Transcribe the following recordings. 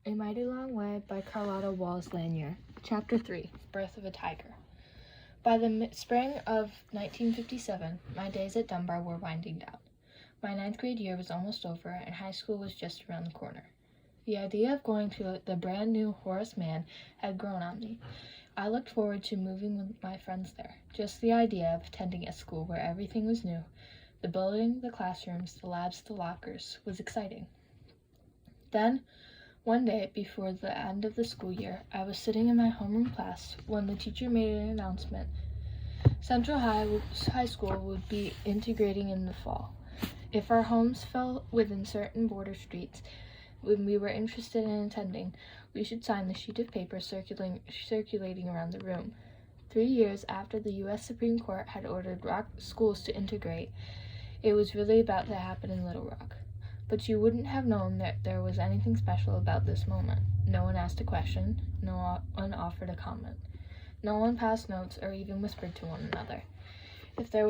A Mighty Long Way by Carlotta LaNier. Chapter 3, Birth of a Tiger. By the spring of 1957, my days at Dunbar were winding down. My ninth grade year was almost over, and high school was just around the corner. The idea of going to the brand new Horace Mann had grown on me. I looked forward to moving with my friends there. Just the idea of attending a school where everything was new, the building, the classrooms, the labs, the lockers, was exciting. Then, one day before the end of the school year, I was sitting in my homeroom class when the teacher made an announcement. Central High School would be integrating in the fall. If our homes fell within certain border streets, when we were interested in attending, we should sign the sheet of paper circulating around the room. 3 years after the U.S. Supreme Court had ordered rock schools to integrate, it was really about to happen in Little Rock. But you wouldn't have known that there was anything special about this moment. No one asked a question, no one offered a comment. No one passed notes or even whispered to one another. If there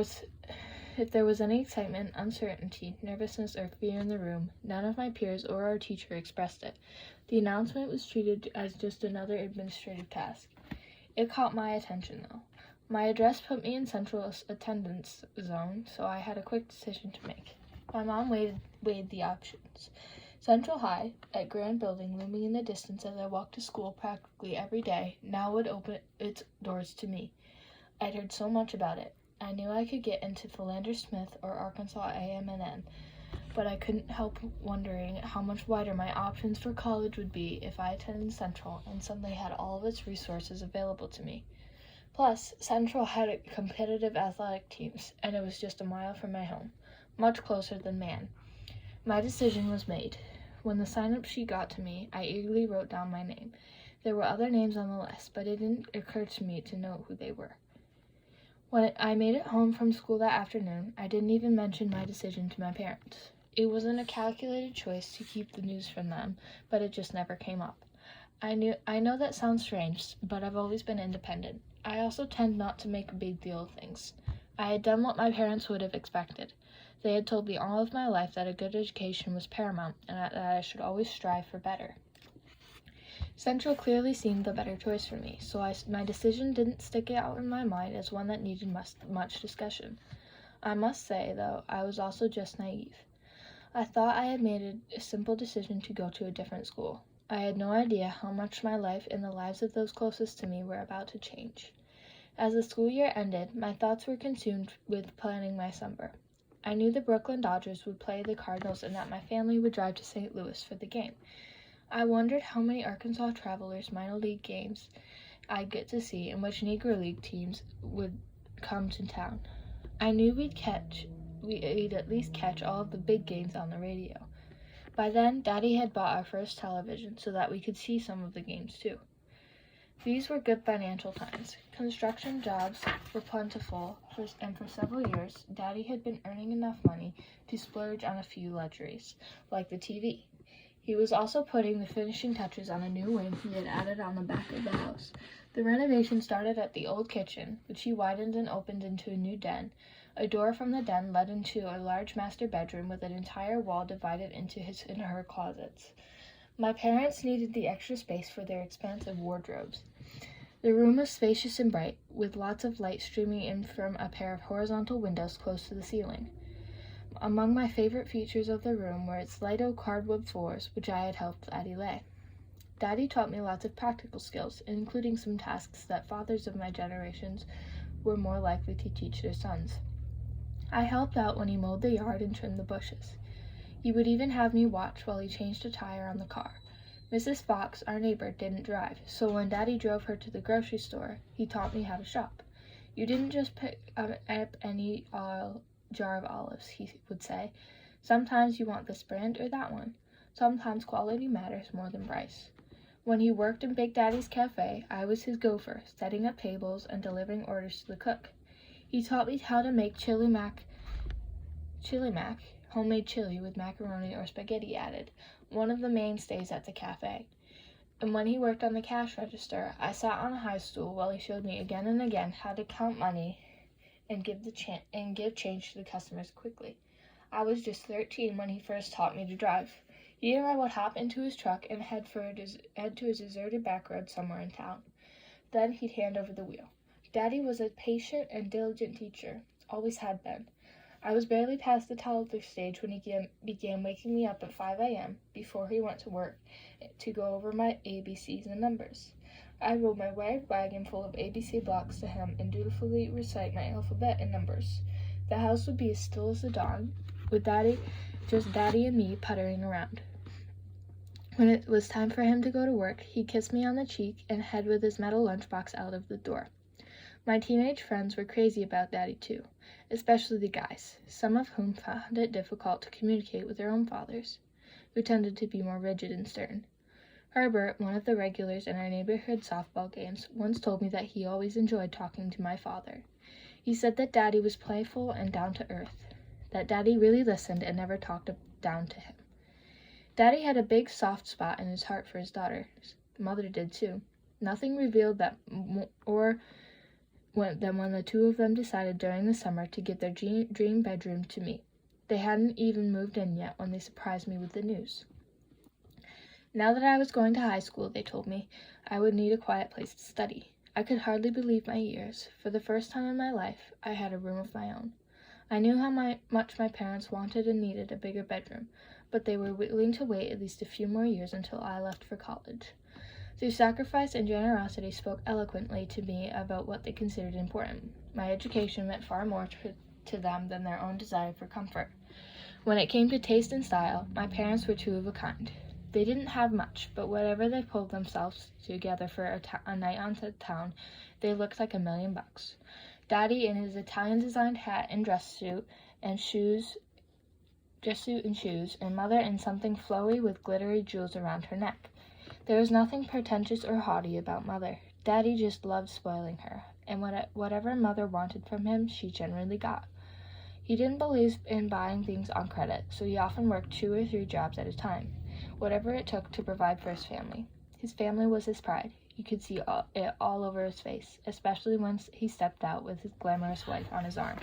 was any excitement, uncertainty, nervousness, or fear in the room, none of my peers or our teacher expressed it. The announcement was treated as just another administrative task. It caught my attention, though. My address put me in central attendance zone, so I had a quick decision to make. My mom weighed the options. Central High, that grand building looming in the distance as I walked to school practically every day, now would open its doors to me. I'd heard so much about it. I knew I could get into Philander Smith or Arkansas A&M, but I couldn't help wondering how much wider my options for college would be if I attended Central and suddenly had all of its resources available to me. Plus, Central had competitive athletic teams, and it was just a mile from my home, much closer than Mann. My decision was made. When the sign-up sheet got to me, I eagerly wrote down my name. There were other names on the list, but it didn't occur to me to know who they were. When I made it home from school that afternoon, I didn't even mention my decision to my parents. It wasn't a calculated choice to keep the news from them, but it just never came up. I know that sounds strange, but I've always been independent. I also tend not to make a big deal of things. I had done what my parents would have expected. They had told me all of my life that a good education was paramount and that I should always strive for better. Central clearly seemed the better choice for me, so my decision didn't stick out in my mind as one that needed much discussion. I must say, though, I was also just naive. I thought I had made a simple decision to go to a different school. I had no idea how much my life and the lives of those closest to me were about to change. As the school year ended, my thoughts were consumed with planning my summer. I knew the Brooklyn Dodgers would play the Cardinals and that my family would drive to St. Louis for the game. I wondered how many Arkansas Travelers minor league games I'd get to see and which Negro League teams would come to town. I knew we'd at least catch all of the big games on the radio. By then, Daddy had bought our first television so that we could see some of the games too. These were good financial times. Construction jobs were plentiful, and for several years, Daddy had been earning enough money to splurge on a few luxuries, like the TV. He was also putting the finishing touches on a new wing he had added on the back of the house. The renovation started at the old kitchen, which he widened and opened into a new den. A door from the den led into a large master bedroom with an entire wall divided into his and her closets. My parents needed the extra space for their expansive wardrobes. The room was spacious and bright, with lots of light streaming in from a pair of horizontal windows close to the ceiling. Among my favorite features of the room were its light oak hardwood floors, which I had helped Daddy lay. Daddy taught me lots of practical skills, including some tasks that fathers of my generations were more likely to teach their sons. I helped out when he mowed the yard and trimmed the bushes. He would even have me watch while he changed a tire on the car. Mrs. Fox, our neighbor, didn't drive, so when Daddy drove her to the grocery store, he taught me how to shop. You didn't just pick up any jar of olives, he would say. Sometimes you want this brand or that one. Sometimes quality matters more than price. When he worked in Big Daddy's cafe, I was his gopher, setting up tables and delivering orders to the cook. He taught me how to make chili mac, homemade chili with macaroni or spaghetti added, one of the mainstays at the cafe. And when he worked on the cash register, I sat on a high stool while he showed me again and again how to count money and give change to the customers quickly. I was just 13 when he first taught me to drive. He and I would hop into his truck and head to a deserted back road somewhere in town. Then he'd hand over the wheel. Daddy was a patient and diligent teacher, always had been. I was barely past the toddler stage when he began waking me up at 5 a.m. before he went to work to go over my ABCs and numbers. I rolled my wide wagon full of ABC blocks to him and dutifully recite my alphabet and numbers. The house would be as still as the dawn, with just Daddy and me puttering around. When it was time for him to go to work, he'd kiss me on the cheek and head with his metal lunchbox out of the door. My teenage friends were crazy about Daddy too, especially the guys, some of whom found it difficult to communicate with their own fathers, who tended to be more rigid and stern. Herbert, one of the regulars in our neighborhood softball games, once told me that he always enjoyed talking to my father. He said that Daddy was playful and down to earth, that Daddy really listened and never talked down to him. Daddy had a big soft spot in his heart for his daughters. Mother did too. Nothing revealed that more than when the two of them decided during the summer to give their dream bedroom to me. They hadn't even moved in yet when they surprised me with the news. Now that I was going to high school, they told me, I would need a quiet place to study. I could hardly believe my ears. For the first time in my life, I had a room of my own. I knew how much my parents wanted and needed a bigger bedroom, but they were willing to wait at least a few more years until I left for college. Their sacrifice and generosity spoke eloquently to me about what they considered important. My education meant far more to them than their own desire for comfort. When it came to taste and style, my parents were two of a kind. They didn't have much, but whatever they pulled themselves together for a night on to town, they looked like $1,000,000. Daddy in his Italian-designed hat and dress suit and shoes, and Mother in something flowy with glittery jewels around her neck. There was nothing pretentious or haughty about Mother. Daddy just loved spoiling her, and whatever Mother wanted from him, she generally got. He didn't believe in buying things on credit, so he often worked 2 or 3 jobs at a time, whatever it took to provide for his family. His family was his pride. You could see it all over his face, especially when he stepped out with his glamorous wife on his arm.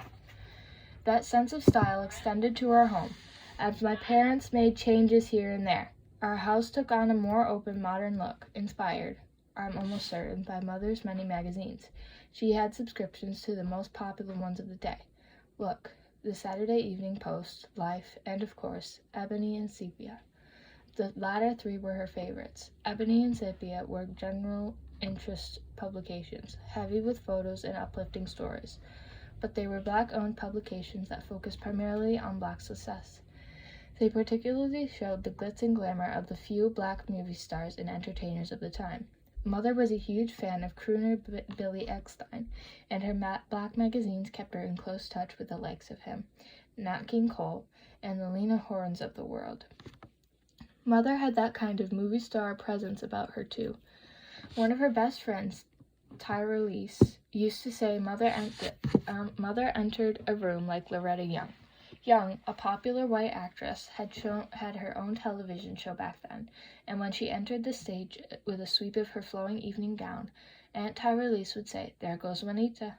That sense of style extended to our home, as my parents made changes here and there. Our house took on a more open, modern look, inspired, I'm almost certain, by Mother's many magazines. She had subscriptions to the most popular ones of the day. Look, the Saturday Evening Post, Life, and, of course, Ebony and Sepia. The latter 3 were her favorites. Ebony and Sepia were general interest publications, heavy with photos and uplifting stories, but they were Black-owned publications that focused primarily on Black success. They particularly showed the glitz and glamour of the few Black movie stars and entertainers of the time. Mother was a huge fan of crooner Billy Eckstine, and her Black magazines kept her in close touch with the likes of him, Nat King Cole, and the Lena Hornes of the world. Mother had that kind of movie star presence about her, too. One of her best friends, Tyra Leese, used to say Mother entered a room like Loretta Young. Young, a popular white actress, had her own television show back then, and when she entered the stage with a sweep of her flowing evening gown, Aunt Tyra Leese would say, "There goes Juanita."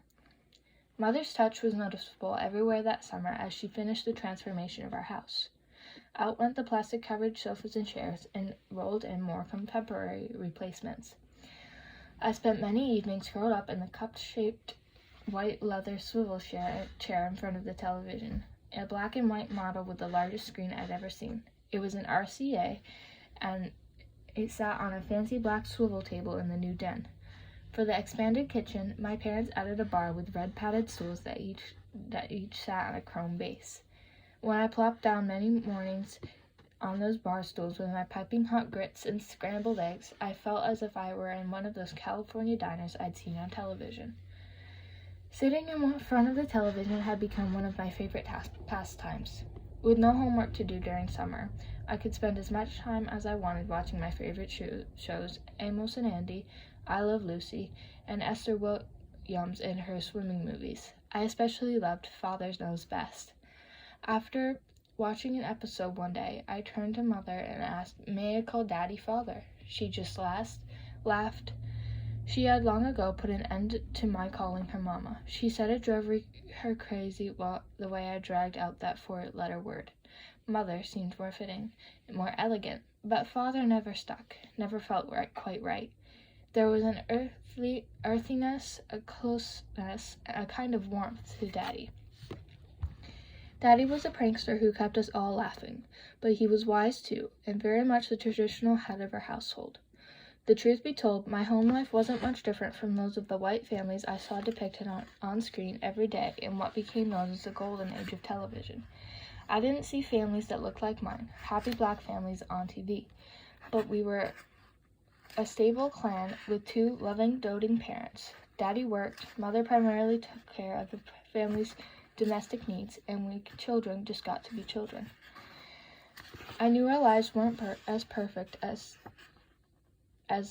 Mother's touch was noticeable everywhere that summer as she finished the transformation of our house. Out went the plastic-covered sofas and chairs, and rolled in more contemporary replacements. I spent many evenings curled up in the cup-shaped white leather swivel chair in front of the television, a black and white model with the largest screen I'd ever seen. It was an RCA, and it sat on a fancy black swivel table in the new den. For the expanded kitchen, my parents added a bar with red padded stools that each sat on a chrome base. When I plopped down many mornings on those bar stools with my piping hot grits and scrambled eggs, I felt as if I were in one of those California diners I'd seen on television. Sitting in front of the television had become one of my favorite pastimes. With no homework to do during summer, I could spend as much time as I wanted watching my favorite shows, Amos and Andy, I Love Lucy, and Esther Williams in her swimming movies. I especially loved Father Knows Best. After watching an episode one day, I turned to Mother and asked, "May I call Daddy Father?" She just laughed. She had long ago put an end to my calling her Mama. She said it drove her crazy the way I dragged out that 4-letter word. Mother seemed more fitting and more elegant, but Father never stuck, never felt quite right. There was an earthiness, a closeness, a kind of warmth to Daddy. Daddy was a prankster who kept us all laughing, but he was wise too, and very much the traditional head of our household. The truth be told, my home life wasn't much different from those of the white families I saw depicted on screen every day in what became known as the golden age of television. I didn't see families that looked like mine, happy black families on TV, but we were a stable clan with two loving, doting parents. Daddy worked, Mother primarily took care of the family's domestic needs, and we children just got to be children. I knew our lives weren't as perfect as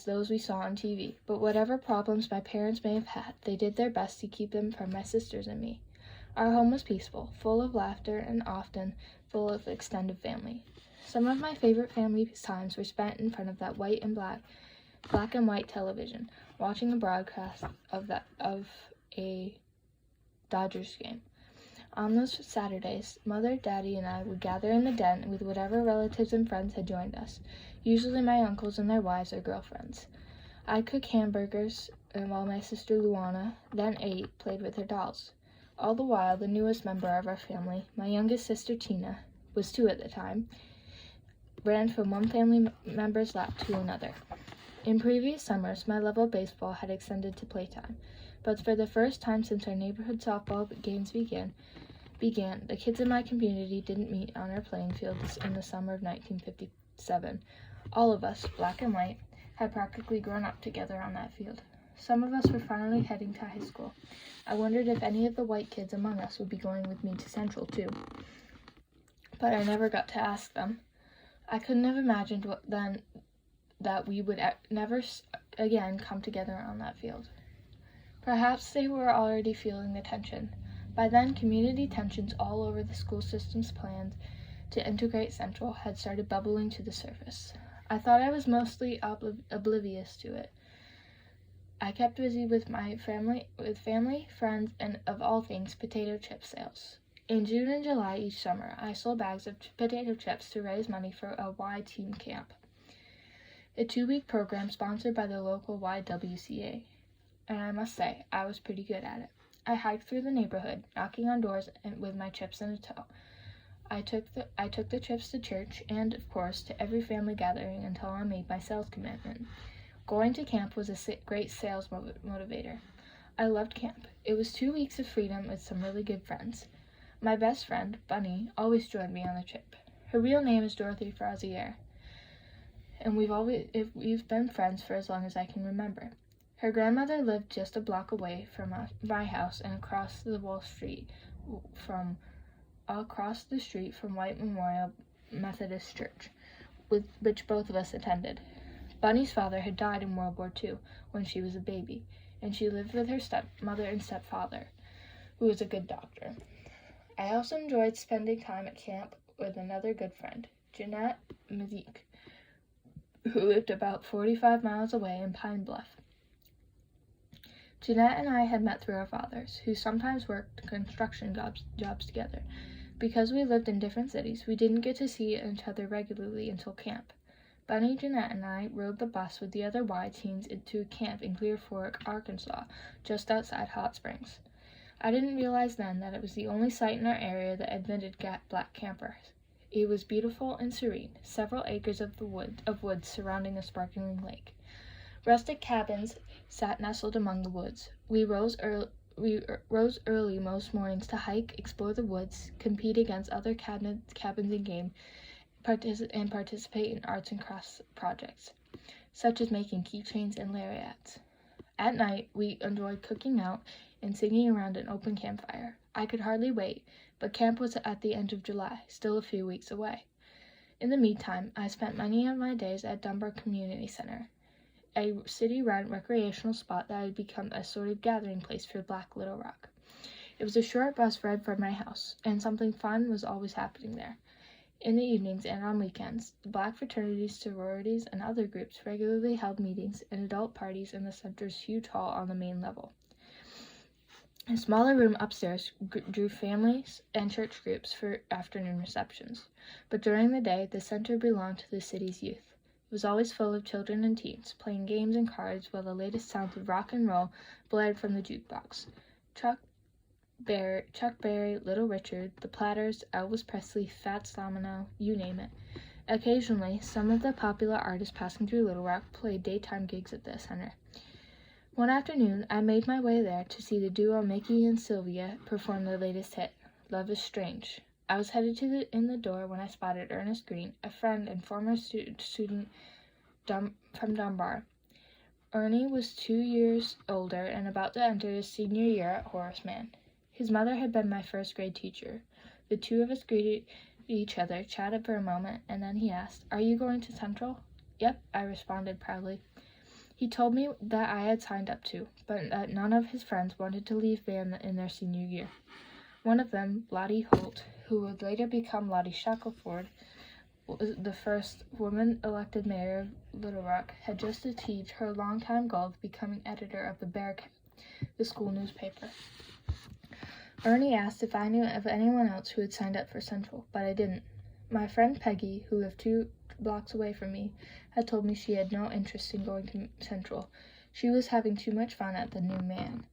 those we saw on TV, but whatever problems my parents may have had, they did their best to keep them from my sisters and me. Our home was peaceful, full of laughter, and often full of extended family. Some of my favorite family times were spent in front of that black and white television, watching a broadcast of a Dodgers game. On those Saturdays, Mother, Daddy, and I would gather in the den with whatever relatives and friends had joined us, usually my uncles and their wives or girlfriends. I'd cook hamburgers, and while my sister Luana, then 8, played with her dolls. All the while, the newest member of our family, my youngest sister Tina, was 2 at the time, ran from one family member's lap to another. In previous summers, my love of baseball had extended to playtime, but for the first time since our neighborhood softball games began, the kids in my community didn't meet on our playing fields in the summer of 1957. All of us, black and white, had practically grown up together on that field. Some of us were finally heading to high school. I wondered if any of the white kids among us would be going with me to Central too, but I never got to ask them. I couldn't have imagined then that we would never again come together on that field. Perhaps they were already feeling the tension. By then, community tensions all over the school system's plans to integrate Central had started bubbling to the surface. I thought I was mostly oblivious to it. I kept busy with family, friends, and of all things, potato chip sales. In June and July each summer, I sold bags of potato chips to raise money for a Y Team Camp, a 2-week program sponsored by the local YWCA. And I must say, I was pretty good at it. I hiked through the neighborhood, knocking on doors with my chips in a tow. I took the chips to church and, of course, to every family gathering until I made my sales commitment. Going to camp was a great sales motivator. I loved camp. It was 2 weeks of freedom with some really good friends. My best friend, Bunny, always joined me on the trip. Her real name is Dorothy Frazier, and we've been friends for as long as I can remember. Her grandmother lived just a block away from my house and across the street from White Memorial Methodist Church, which both of us attended. Bunny's father had died in World War II when she was a baby, and she lived with her stepmother and stepfather, who was a good doctor. I also enjoyed spending time at camp with another good friend, Jeanette Mazik, who lived about 45 miles away in Pine Bluff. Jeanette and I had met through our fathers, who sometimes worked construction jobs together. Because we lived in different cities, we didn't get to see each other regularly until camp. Bunny, Jeanette, and I rode the bus with the other Y teens into a camp in Clear Fork, Arkansas, just outside Hot Springs. I didn't realize then that it was the only site in our area that admitted black campers. It was beautiful and serene, several acres of woods surrounding a sparkling lake. Rustic cabins sat nestled among the woods. We rose early most mornings to hike, explore the woods, compete against other cabins in game, and participate in arts and crafts projects, such as making keychains and lariats. At night, we enjoyed cooking out and singing around an open campfire. I could hardly wait, but camp was at the end of July, still a few weeks away. In the meantime, I spent many of my days at Dunbar Community Center, a city-run recreational spot that had become a sort of gathering place for Black Little Rock. It was a short bus ride from my house, and something fun was always happening there. In the evenings and on weekends, the Black fraternities, sororities, and other groups regularly held meetings and adult parties in the center's huge hall on the main level. A smaller room upstairs drew families and church groups for afternoon receptions, but during the day the center belonged to the city's youth. It was always full of children and teens, playing games and cards while the latest sounds of rock and roll blared from the jukebox. Chuck Berry, Little Richard, The Platters, Elvis Presley, Fats Domino, you name it. Occasionally, some of the popular artists passing through Little Rock played daytime gigs at the center. One afternoon, I made my way there to see the duo Mickey and Sylvia perform their latest hit, Love is Strange. I was headed in the door when I spotted Ernest Green, a friend and former student from Dunbar. Ernie was 2 years older and about to enter his senior year at Horace Mann. His mother had been my first grade teacher. The two of us greeted each other, chatted for a moment, and then he asked, "Are you going to Central?" "Yep," I responded proudly. He told me that I had signed up too, but that none of his friends wanted to leave band in their senior year. One of them, Lottie Holt, who would later become Lottie Shackelford, the first woman elected mayor of Little Rock, had just achieved her longtime goal of becoming editor of the Bearcat, the school newspaper. Ernie asked if I knew of anyone else who had signed up for Central, but I didn't. My friend Peggy, who lived 2 blocks away from me, had told me she had no interest in going to Central. She was having too much fun at the New Man.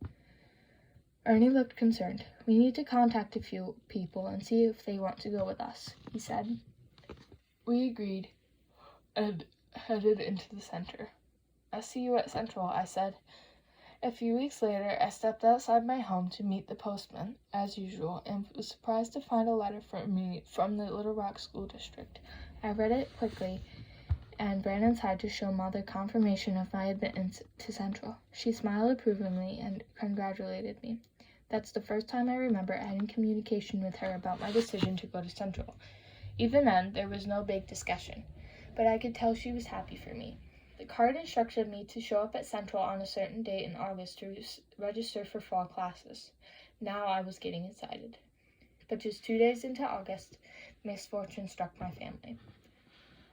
Ernie looked concerned. "We need to contact a few people and see if they want to go with us," he said. We agreed and headed into the center. "I'll see you at Central," I said. A few weeks later, I stepped outside my home to meet the postman, as usual, and was surprised to find a letter from me from the Little Rock School District. I read it quickly and ran inside to show Mother confirmation of my admittance to Central. She smiled approvingly and congratulated me. That's the first time I remember having communication with her about my decision to go to Central. Even then, there was no big discussion, but I could tell she was happy for me. The card instructed me to show up at Central on a certain date in August to register for fall classes. Now I was getting excited. But just 2 days into August, misfortune struck my family.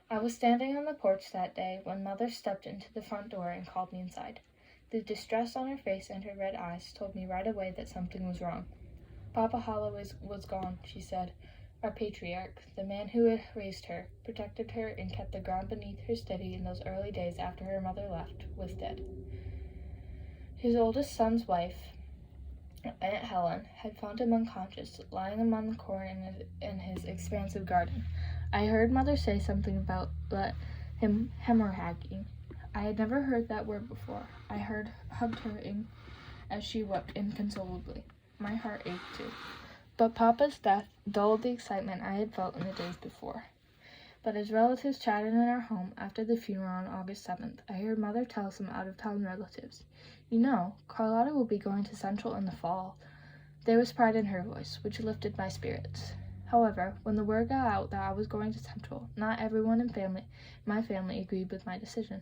I was standing on the porch that day when Mother stepped into the front door and called me inside. The distress on her face and her red eyes told me right away that something was wrong. "Papa Holloway was gone," she said. Our patriarch, the man who had raised her, protected her, and kept the ground beneath her steady in those early days after her mother left, was dead. His oldest son's wife, Aunt Helen, had found him unconscious, lying among the corn in his expansive garden. I heard Mother say something about him hemorrhaging. I had never heard that word before. I hugged her as she wept inconsolably. My heart ached too. But Papa's death dulled the excitement I had felt in the days before. But as relatives chatted in our home after the funeral on August 7th, I heard Mother tell some out-of-town relatives, "You know, Carlotta will be going to Central in the fall." There was pride in her voice, which lifted my spirits. However, when the word got out that I was going to Central, not everyone in my family agreed with my decision.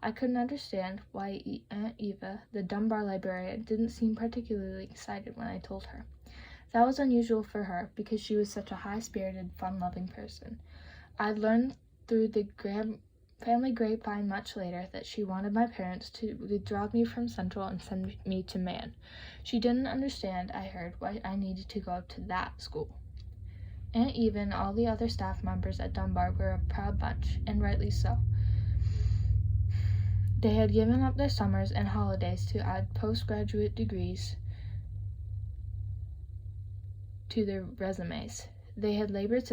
I couldn't understand why Aunt Eva, the Dunbar librarian, didn't seem particularly excited when I told her. That was unusual for her, because she was such a high-spirited, fun-loving person. I'd learned through the family grapevine much later that she wanted my parents to withdraw me from Central and send me to Mann. She didn't understand, I heard, why I needed to go to that school. Aunt Eva and all the other staff members at Dunbar were a proud bunch, and rightly so. They had given up their summers and holidays to add postgraduate degrees to their resumes. They had labored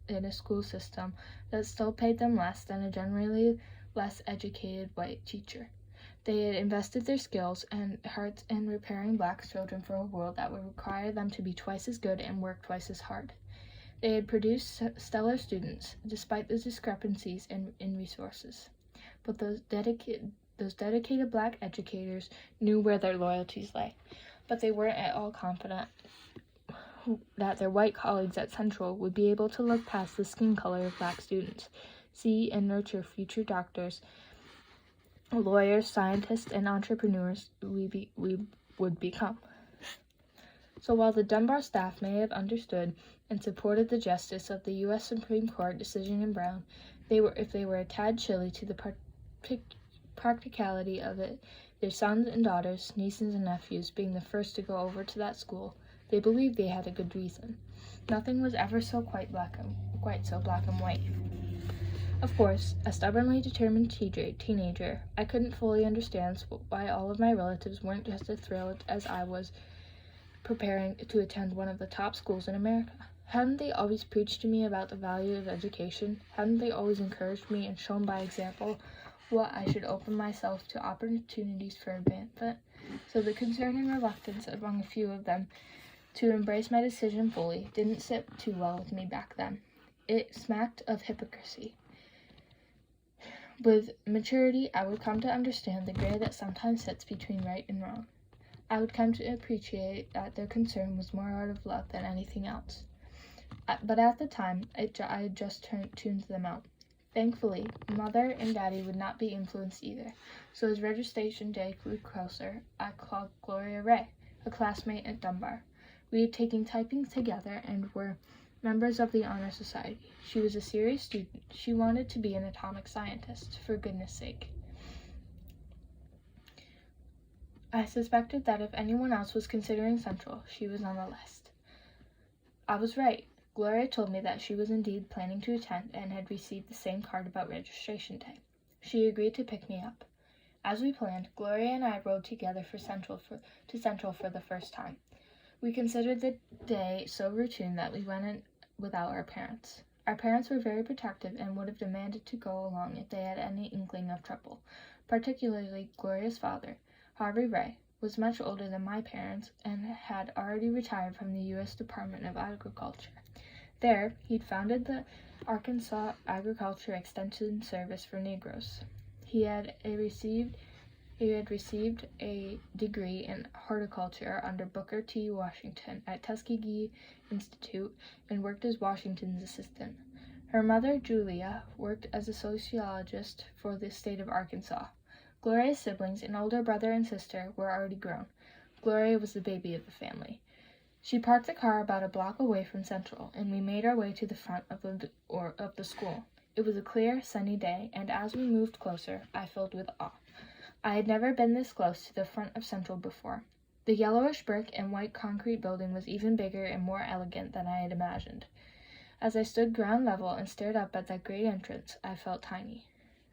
in a school system that still paid them less than a generally less educated white teacher. They had invested their skills and hearts in preparing Black children for a world that would require them to be twice as good and work twice as hard. They had produced stellar students, despite the discrepancies in resources. But those dedicated Black educators knew where their loyalties lay, but they weren't at all confident that their white colleagues at Central would be able to look past the skin color of Black students, see and nurture future doctors, lawyers, scientists, and entrepreneurs we would become. So while the Dunbar staff may have understood and supported the justice of the U.S. Supreme Court decision in Brown, if they were a tad chilly to the practicality of it, their sons and daughters, nieces and nephews being the first to go over to that school, they believed they had a good reason. Nothing was ever quite so black and white. Of course, a stubbornly determined teenager, I couldn't fully understand why all of my relatives weren't just as thrilled as I was preparing to attend one of the top schools in America. Hadn't they always preached to me about the value of education? Hadn't they always encouraged me and shown by example what I should open myself to opportunities for advancement? So the concern and reluctance among a few of them to embrace my decision fully didn't sit too well with me back then. It smacked of hypocrisy. With maturity, I would come to understand the gray that sometimes sits between right and wrong. I would come to appreciate that their concern was more out of love than anything else. But at the time, I had just tuned them out. Thankfully, Mother and Daddy would not be influenced either, so as registration day grew closer, I called Gloria Ray, a classmate at Dunbar. We had taken typing together and were members of the Honor Society. She was a serious student. She wanted to be an atomic scientist, for goodness sake. I suspected that if anyone else was considering Central, she was on the list. I was right. Gloria told me that she was indeed planning to attend and had received the same card about registration day. She agreed to pick me up. As we planned, Gloria and I rode together to Central for the first time. We considered the day so routine that we went in without our parents. Our parents were very protective and would have demanded to go along if they had any inkling of trouble. Particularly Gloria's father, Harvey Ray, was much older than my parents and had already retired from the U.S. Department of Agriculture. There, he'd founded the Arkansas Agriculture Extension Service for Negroes. He had received a degree in horticulture under Booker T. Washington at Tuskegee Institute and worked as Washington's assistant. Her mother, Julia, worked as a sociologist for the state of Arkansas. Gloria's siblings, an older brother and sister, were already grown. Gloria was the baby of the family. She parked the car about a block away from Central, and we made our way to the front of the school. It was a clear, sunny day, and as we moved closer, I filled with awe. I had never been this close to the front of Central before. The yellowish brick and white concrete building was even bigger and more elegant than I had imagined. As I stood ground level and stared up at that great entrance, I felt tiny.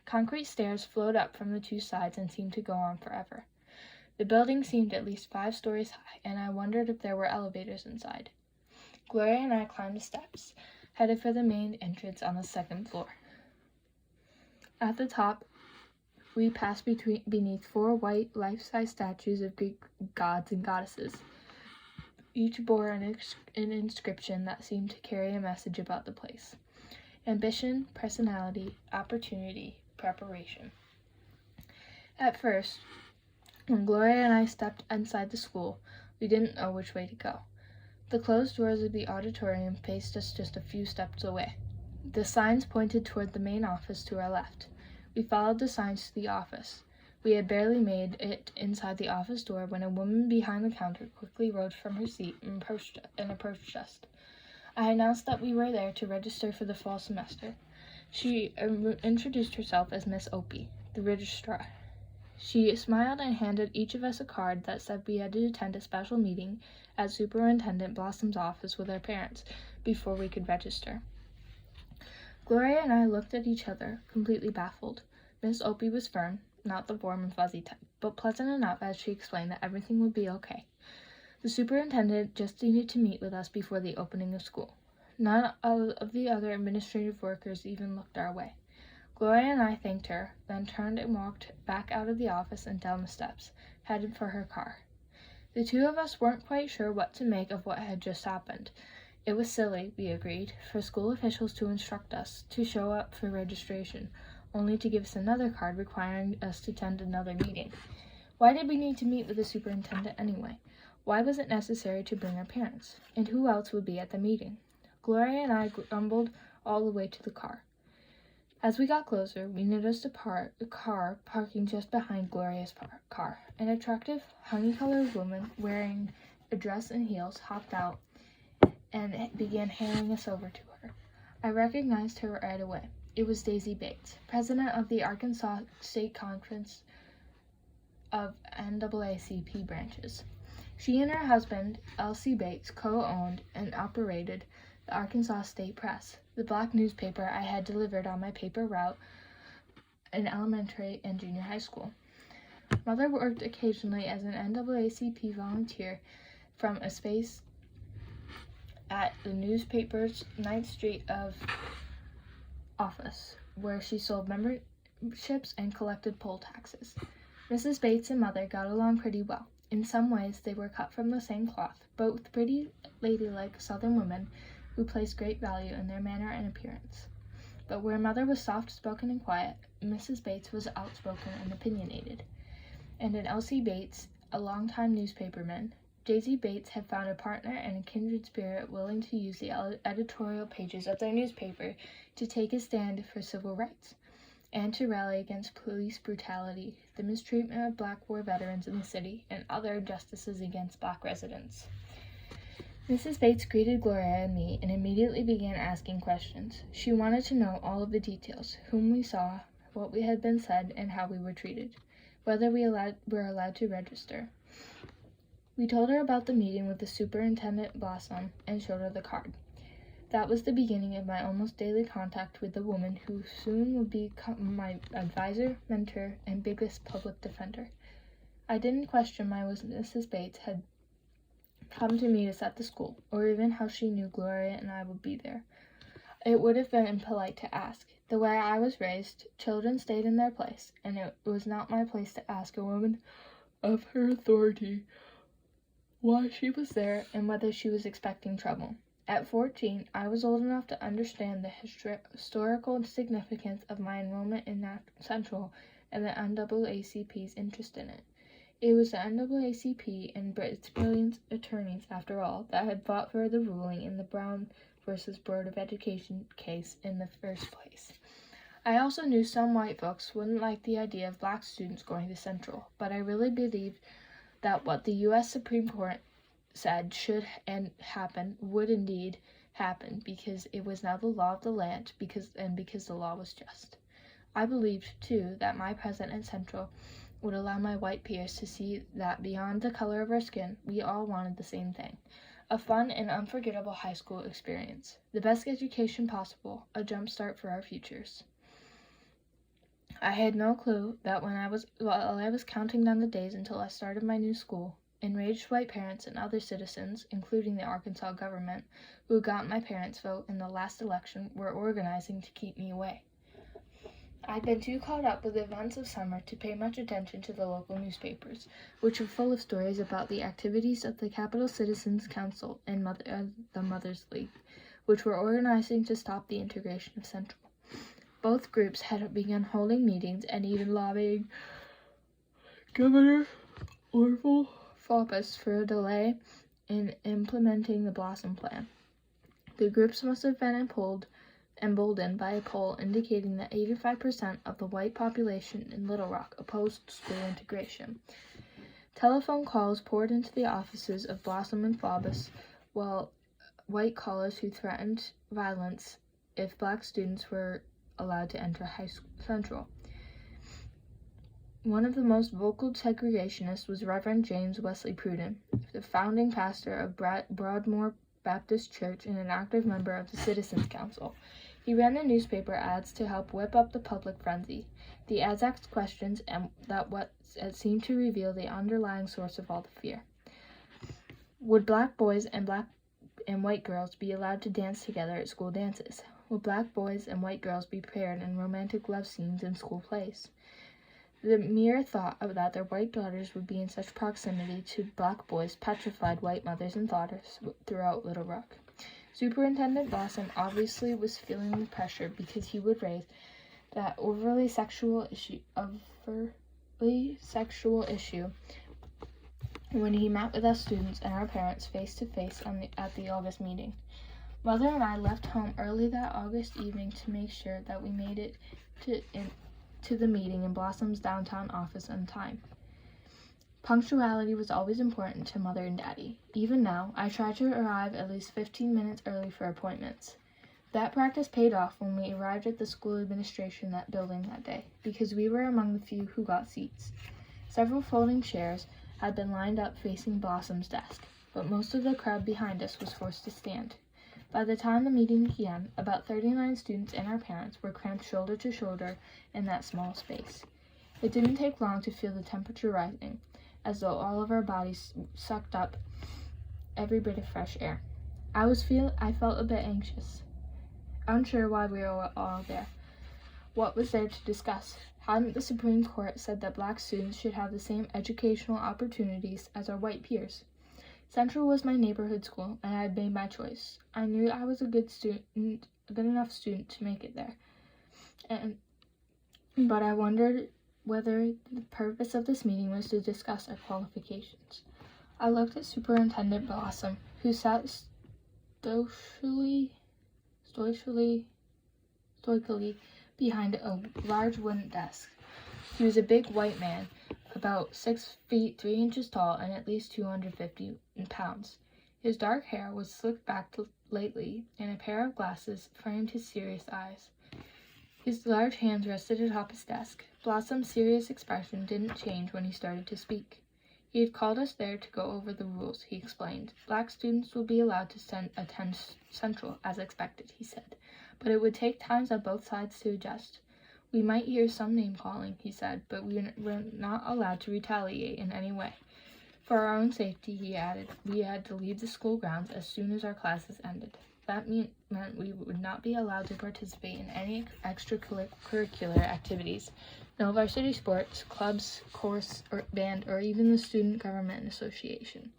Concrete stairs flowed up from the two sides and seemed to go on forever. The building seemed at least 5 stories high, and I wondered if there were elevators inside. Gloria and I climbed the steps, headed for the main entrance on the 2nd floor. At the top, we passed beneath 4 white, life-size statues of Greek gods and goddesses. Each bore an inscription that seemed to carry a message about the place. Ambition, personality, opportunity, preparation. At first, when Gloria and I stepped inside the school, we didn't know which way to go. The closed doors of the auditorium faced us just a few steps away. The signs pointed toward the main office to our left. We followed the signs to the office. We had barely made it inside the office door when a woman behind the counter quickly rose from her seat and approached us. I announced that we were there to register for the fall semester. She introduced herself as Miss Opie, the registrar. She smiled and handed each of us a card that said we had to attend a special meeting at Superintendent Blossom's office with our parents before we could register. Gloria and I looked at each other, completely baffled. Miss Opie was firm, not the warm and fuzzy type, but pleasant enough as she explained that everything would be okay. The superintendent just needed to meet with us before the opening of school. None of the other administrative workers even looked our way. Gloria and I thanked her, then turned and walked back out of the office and down the steps, headed for her car. The two of us weren't quite sure what to make of what had just happened. It was silly, we agreed, for school officials to instruct us to show up for registration, only to give us another card requiring us to attend another meeting. Why did we need to meet with the superintendent anyway? Why was it necessary to bring our parents? And who else would be at the meeting? Gloria and I grumbled all the way to the car. As we got closer, we noticed a car parking just behind Gloria's car. An attractive, honey-colored woman wearing a dress and heels hopped out and began handing us over to her. I recognized her right away. It was Daisy Bates, president of the Arkansas State Conference of NAACP branches. She and her husband, L.C. Bates, co-owned and operated the Arkansas State Press, the black newspaper I had delivered on my paper route in elementary and junior high school. Mother worked occasionally as an NAACP volunteer from a space at the newspaper's 9th Street of office, where she sold memberships and collected poll taxes. Mrs. Bates and Mother got along pretty well. In some ways, they were cut from the same cloth, both pretty, ladylike Southern women who placed great value in their manner and appearance. But where Mother was soft-spoken and quiet, Mrs. Bates was outspoken and opinionated. And in L.C. Bates, a longtime newspaperman, Daisy Bates had found a partner and a kindred spirit willing to use the editorial pages of their newspaper to take a stand for civil rights and to rally against police brutality, the mistreatment of black war veterans in the city, and other injustices against black residents. Mrs. Bates greeted Gloria and me and immediately began asking questions. She wanted to know all of the details, whom we saw, what we had been said, and how we were treated, whether we were allowed to register. We told her about the meeting with the Superintendent Blossom and showed her the card. That was the beginning of my almost daily contact with the woman who soon would become my advisor, mentor, and biggest public defender. I didn't question why Mrs. Bates had come to meet us at the school, or even how she knew Gloria and I would be there. It would have been impolite to ask. The way I was raised, children stayed in their place, and it was not my place to ask a woman of her authority why she was there and whether she was expecting trouble. At 14, I was old enough to understand the historical significance of my enrollment in Central and the NAACP's interest in it. It was the NAACP and its brilliant attorneys, after all, that had fought for the ruling in the Brown versus Board of Education case in the first place. I also knew some white folks wouldn't like the idea of black students going to Central, but I really believed that what the U.S. Supreme Court said should and happen would indeed happen, because it was now the law of the land, because the law was just. I believed, too, that my presence at Central would allow my white peers to see that beyond the color of our skin, we all wanted the same thing. A fun and unforgettable high school experience. The best education possible, a jump start for our futures. I had no clue that while I was counting down the days until I started my new school, enraged white parents and other citizens, including the Arkansas government, who got my parents' vote in the last election, were organizing to keep me away. I'd been too caught up with the events of summer to pay much attention to the local newspapers, which were full of stories about the activities of the Capital Citizens Council and the Mothers League, which were organizing to stop the integration of Central. Both groups had begun holding meetings and even lobbying Governor Orville Faubus for a delay in implementing the Blossom Plan. The groups must have been emboldened by a poll indicating that 85% of the white population in Little Rock opposed school integration. Telephone calls poured into the offices of Blossom and Faubus, while white callers who threatened violence if black students were allowed to enter Central. One of the most vocal segregationists was Reverend James Wesley Pruden, the founding pastor of Broadmoor Baptist Church and an active member of the Citizens Council. He ran the newspaper ads to help whip up the public frenzy. The ads asked questions that seemed to reveal the underlying source of all the fear. Would black boys and white girls be allowed to dance together at school dances? Would black boys and white girls be paired in romantic love scenes in school plays? The mere thought of that their white daughters would be in such proximity to black boys petrified white mothers and fathers throughout Little Rock. Superintendent Blossom obviously was feeling the pressure because he would raise that overly sexual issue when he met with us students and our parents face to face at the August meeting. Mother and I left home early that August evening to make sure that we made it to the meeting in Blossom's downtown office on time. Punctuality was always important to Mother and Daddy. Even now, I try to arrive at least 15 minutes early for appointments. That practice paid off when we arrived at the school administration building that day, because we were among the few who got seats. Several folding chairs had been lined up facing Blossom's desk, but most of the crowd behind us was forced to stand. By the time the meeting began, about 39 students and our parents were cramped shoulder to shoulder in that small space. It didn't take long to feel the temperature rising, as though all of our bodies sucked up every bit of fresh air. I felt a bit anxious, unsure why we were all there. What was there to discuss? Hadn't the Supreme Court said that black students should have the same educational opportunities as our white peers? Central was my neighborhood school, and I had made my choice. I knew I was a good enough student to make it there. But I wondered whether the purpose of this meeting was to discuss our qualifications. I looked at Superintendent Blossom, who sat stoically behind a large wooden desk. He was a big white man, about 6 feet 3 inches tall and at least 250 pounds. His dark hair was slicked back lately, and a pair of glasses framed his serious eyes. His large hands rested atop his desk. Blossom's serious expression didn't change when he started to speak. He had called us there to go over the rules, he explained. Black students will be allowed to attend Central, as expected, he said, but it would take time on both sides to adjust. We might hear some name-calling, he said, but we're not allowed to retaliate in any way. For our own safety, he added, we had to leave the school grounds as soon as our classes ended. That meant we would not be allowed to participate in any extracurricular activities, no varsity sports, clubs, chorus, or band, or even the Student Government Association.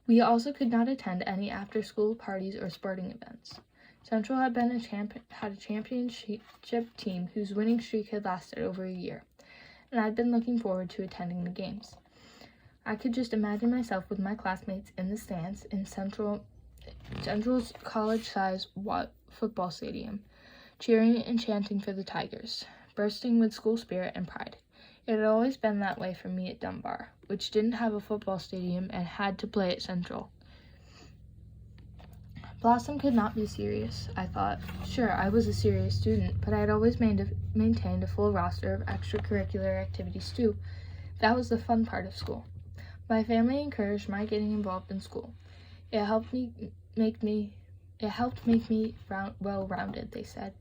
We also could not attend any after-school parties or sporting events. Central had a championship team whose winning streak had lasted over a year, and I'd been looking forward to attending the games. I could just imagine myself with my classmates in the stands in Central's college-sized football stadium, cheering and chanting for the Tigers, bursting with school spirit and pride. It had always been that way for me at Dunbar, which didn't have a football stadium and had to play at Central. Blossom could not be serious, I thought. Sure, I was a serious student, but I had always maintained a full roster of extracurricular activities too. That was the fun part of school. My family encouraged my getting involved in school. It helped make me well-rounded, they said.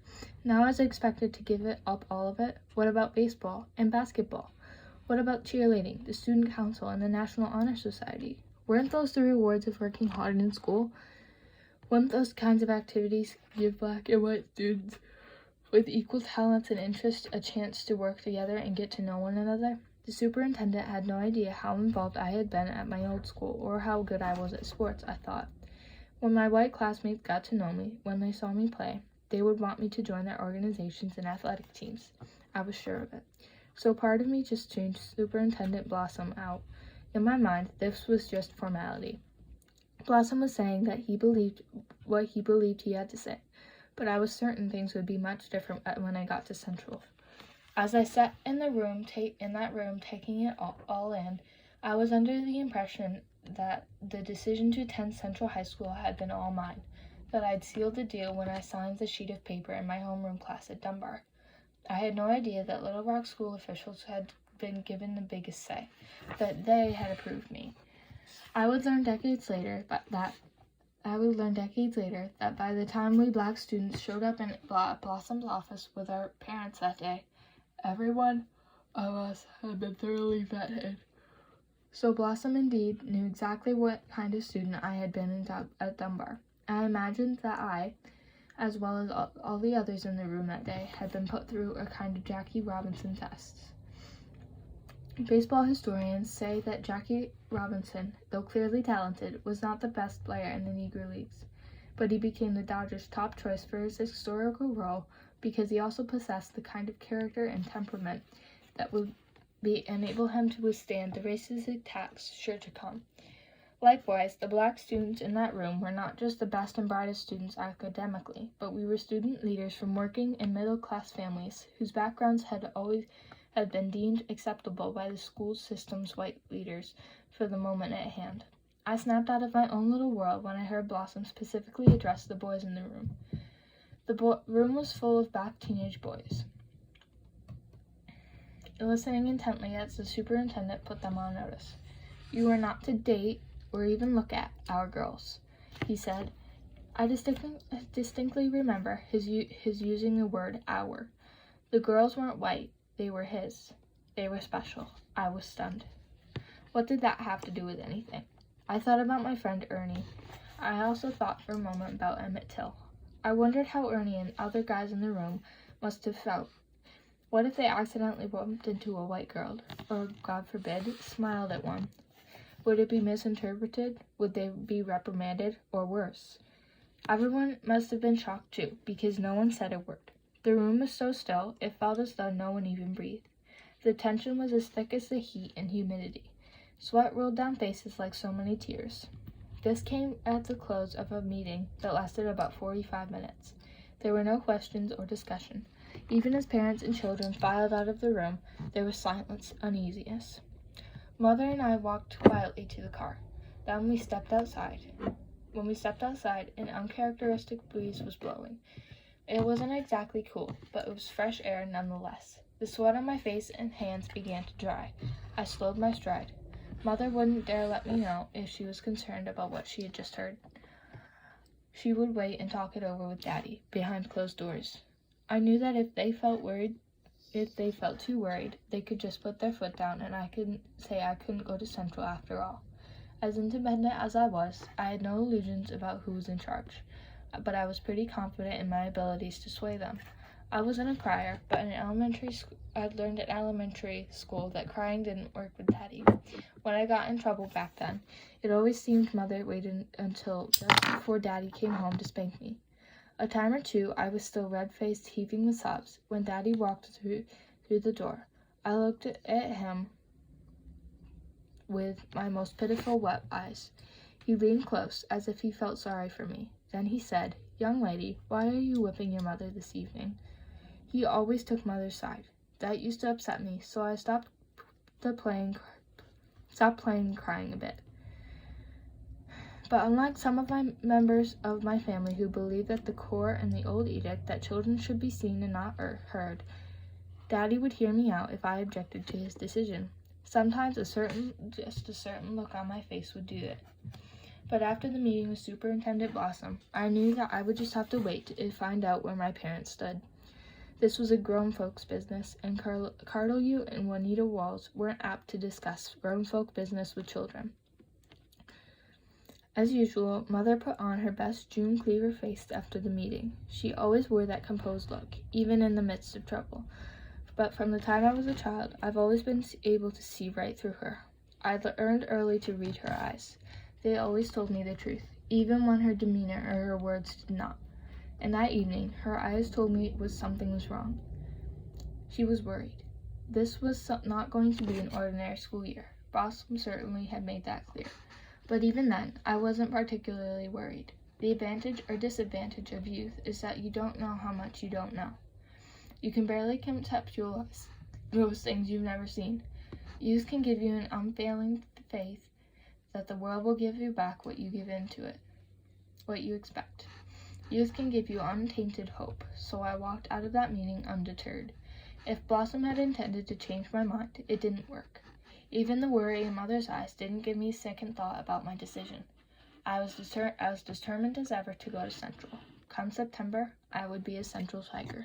Now I was expected to give it up all of it. What about baseball and basketball? What about cheerleading, the student council, and the National Honor Society? Weren't those the rewards of working hard in school? Wouldn't those kinds of activities give black and white students with equal talents and interests a chance to work together and get to know one another? The superintendent had no idea how involved I had been at my old school or how good I was at sports, I thought. When my white classmates got to know me, when they saw me play, they would want me to join their organizations and athletic teams. I was sure of it. So part of me just tuned Superintendent Blossom out. In my mind, this was just formality. Blossom was saying that he believed what he believed he had to say, but I was certain things would be much different when I got to Central. As I sat in that room taking it all in, I was under the impression that the decision to attend Central High School had been all mine, that I'd sealed the deal when I signed the sheet of paper in my homeroom class at Dunbar. I had no idea that Little Rock school officials had been given the biggest say, that they had approved me. I would learn decades later that by the time we black students showed up in Blossom's office with our parents that day, every one of us had been thoroughly vetted. So Blossom indeed knew exactly what kind of student I had been at Dunbar. I imagined that I, as well as all the others in the room that day, had been put through a kind of Jackie Robinson tests. Baseball historians say that Jackie Robinson, though clearly talented, was not the best player in the Negro Leagues, but he became the Dodgers' top choice for his historical role because he also possessed the kind of character and temperament that would enable him to withstand the racist attacks sure to come. Likewise, the black students in that room were not just the best and brightest students academically, but we were student leaders from working and middle-class families whose backgrounds had been deemed acceptable by the school system's white leaders for the moment at hand. I snapped out of my own little world when I heard Blossom specifically address the boys in the room. The room was full of back teenage boys, listening intently as the superintendent put them on notice. "You are not to date or even look at our girls," he said. I distinctly remember his using the word "our." The girls weren't white, they were his. They were special. I was stunned. What did that have to do with anything? I thought about my friend Ernie. I also thought for a moment about Emmett Till. I wondered how Ernie and other guys in the room must have felt. What if they accidentally bumped into a white girl, or, God forbid, smiled at one? Would it be misinterpreted? Would they be reprimanded, or worse? Everyone must have been shocked too, because no one said a word. The room was so still, it felt as though no one even breathed. The tension was as thick as the heat and humidity. Sweat rolled down faces like so many tears. This came at the close of a meeting that lasted about 45 minutes. There were no questions or discussion. Even as parents and children filed out of the room, there was silence, uneasiness. Mother and I walked quietly to the car. Then we stepped outside. When we stepped outside, an uncharacteristic breeze was blowing. It wasn't exactly cool, but it was fresh air nonetheless. The sweat on my face and hands began to dry. I slowed my stride. Mother wouldn't dare let me know if she was concerned about what she had just heard. She would wait and talk it over with Daddy, behind closed doors. I knew that if they felt too worried, they could just put their foot down and I could say I couldn't go to Central after all. As independent as I was, I had no illusions about who was in charge, but I was pretty confident in my abilities to sway them. I wasn't a crier, but I'd learned at elementary school that crying didn't work with Daddy. When I got in trouble back then, it always seemed Mother waited until just before Daddy came home to spank me. A time or two, I was still red-faced, heaving with sobs, when Daddy walked through the door. I looked at him with my most pitiful wet eyes. He leaned close, as if he felt sorry for me. Then he said, "Young lady, why are you whipping your mother this evening?" He always took Mother's side. That used to upset me, so I stopped playing and crying a bit. But unlike some of my members of my family who believe that the core and the old edict that children should be seen and not heard, Daddy would hear me out if I objected to his decision. Sometimes just a certain look on my face would do it. But after the meeting with Superintendent Blossom, I knew that I would just have to wait to find out where my parents stood. This was a grown folks' business, and Carlotta and Juanita Walls weren't apt to discuss grown folk business with children. As usual, Mother put on her best June Cleaver face after the meeting. She always wore that composed look, even in the midst of trouble. But from the time I was a child, I've always been able to see right through her. I learned early to read her eyes. They always told me the truth, even when her demeanor or her words did not. And that evening, her eyes told me something was wrong. She was worried. This was not going to be an ordinary school year. Blossom certainly had made that clear. But even then, I wasn't particularly worried. The advantage or disadvantage of youth is that you don't know how much you don't know. You can barely conceptualize those things you've never seen. Youth can give you an unfailing faith that the world will give you back what you give into it, what you expect. Youth can give you untainted hope, so I walked out of that meeting undeterred. If Blossom had intended to change my mind, it didn't work. Even the worry in Mother's eyes didn't give me a second thought about my decision. I was determined as ever to go to Central. Come September, I would be a Central Tiger.